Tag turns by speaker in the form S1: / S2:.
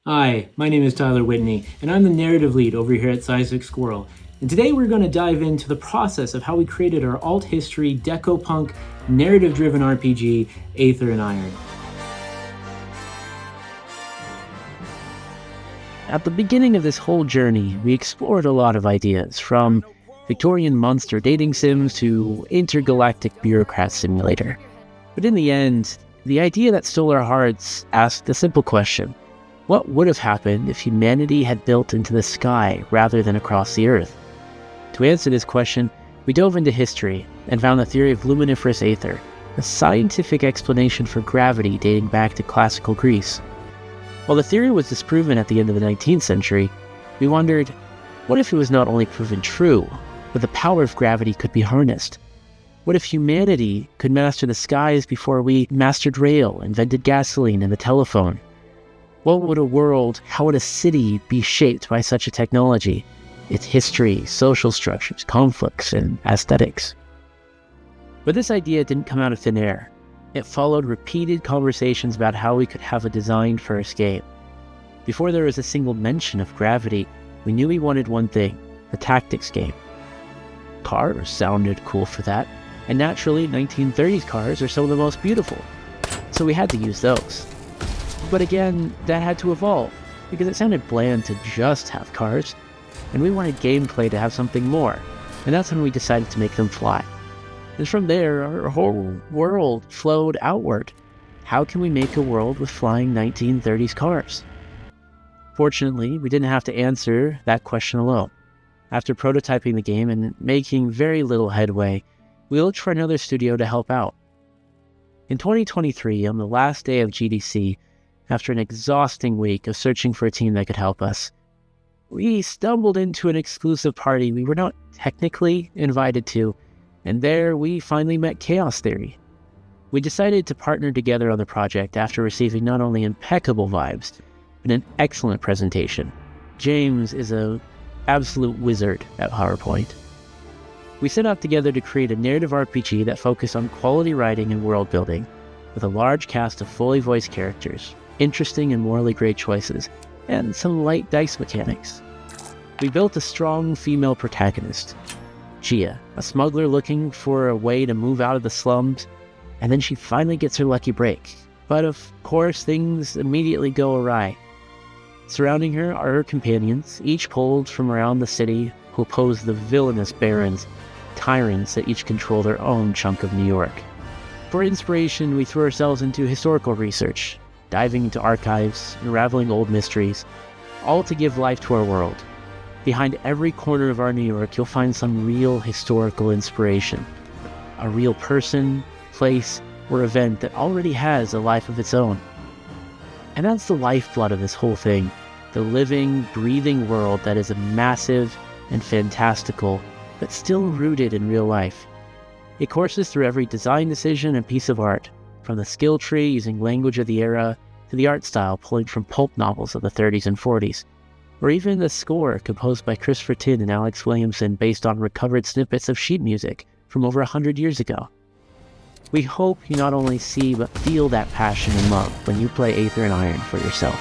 S1: Hi, my name is Tyler Whitney, and I'm the narrative lead over here at Seismic Squirrel. And today we're going to dive into the process of how we created our alt history, deco punk, narrative driven RPG, Aether Iron.
S2: At the beginning of this whole journey, we explored a lot of ideas, from Victorian monster dating sims to intergalactic bureaucrat simulator. But in the end, the idea that stole our hearts asked a simple question. What would have happened if humanity had built into the sky rather than across the earth? To answer this question, we dove into history and found the theory of luminiferous aether, a scientific explanation for gravity dating back to classical Greece. While the theory was disproven at the end of the 19th century, we wondered, what if it was not only proven true, but the power of gravity could be harnessed? What if humanity could master the skies before we mastered rail, invented gasoline and the telephone? How would a city be shaped by such a technology? Its history, social structures, conflicts, and aesthetics. But this idea didn't come out of thin air. It followed repeated conversations about how we could have a design for our game. Before there was a single mention of gravity, we knew we wanted one thing, a tactics game. Cars sounded cool for that, and naturally 1930s cars are some of the most beautiful, so we had to use those. But again, that had to evolve, because it sounded bland to just have cars, and we wanted gameplay to have something more, and that's when we decided to make them fly. And from there, our whole world flowed outward. How can we make a world with flying 1930s cars? Fortunately, we didn't have to answer that question alone. After prototyping the game and making very little headway, we looked for another studio to help out. In 2023, on the last day of GDC, after an exhausting week of searching for a team that could help us, we stumbled into an exclusive party we were not technically invited to, and there we finally met Chaos Theory. We decided to partner together on the project after receiving not only impeccable vibes, but an excellent presentation. James is an absolute wizard at PowerPoint. We set out together to create a narrative RPG that focused on quality writing and world building, with a large cast of fully voiced characters, interesting and morally great choices, and some light dice mechanics. We built a strong female protagonist, Gia, a smuggler looking for a way to move out of the slums, and then she finally gets her lucky break. But of course, things immediately go awry. Surrounding her are her companions, each pulled from around the city, who oppose the villainous barons, tyrants that each control their own chunk of New York. For inspiration, we threw ourselves into historical research, diving into archives, unraveling old mysteries, all to give life to our world. Behind every corner of our New York, you'll find some real historical inspiration. A real person, place, or event that already has a life of its own. And that's the lifeblood of this whole thing, the living, breathing world that is massive and fantastical, but still rooted in real life. It courses through every design decision and piece of art, from the skill tree using language of the era, to the art style pulling from pulp novels of the 30s and 40s, or even the score composed by Christopher Tin and Alex Williamson based on recovered snippets of sheet music from over 100 years ago. We hope you not only see but feel that passion and love when you play Aether Iron for yourself.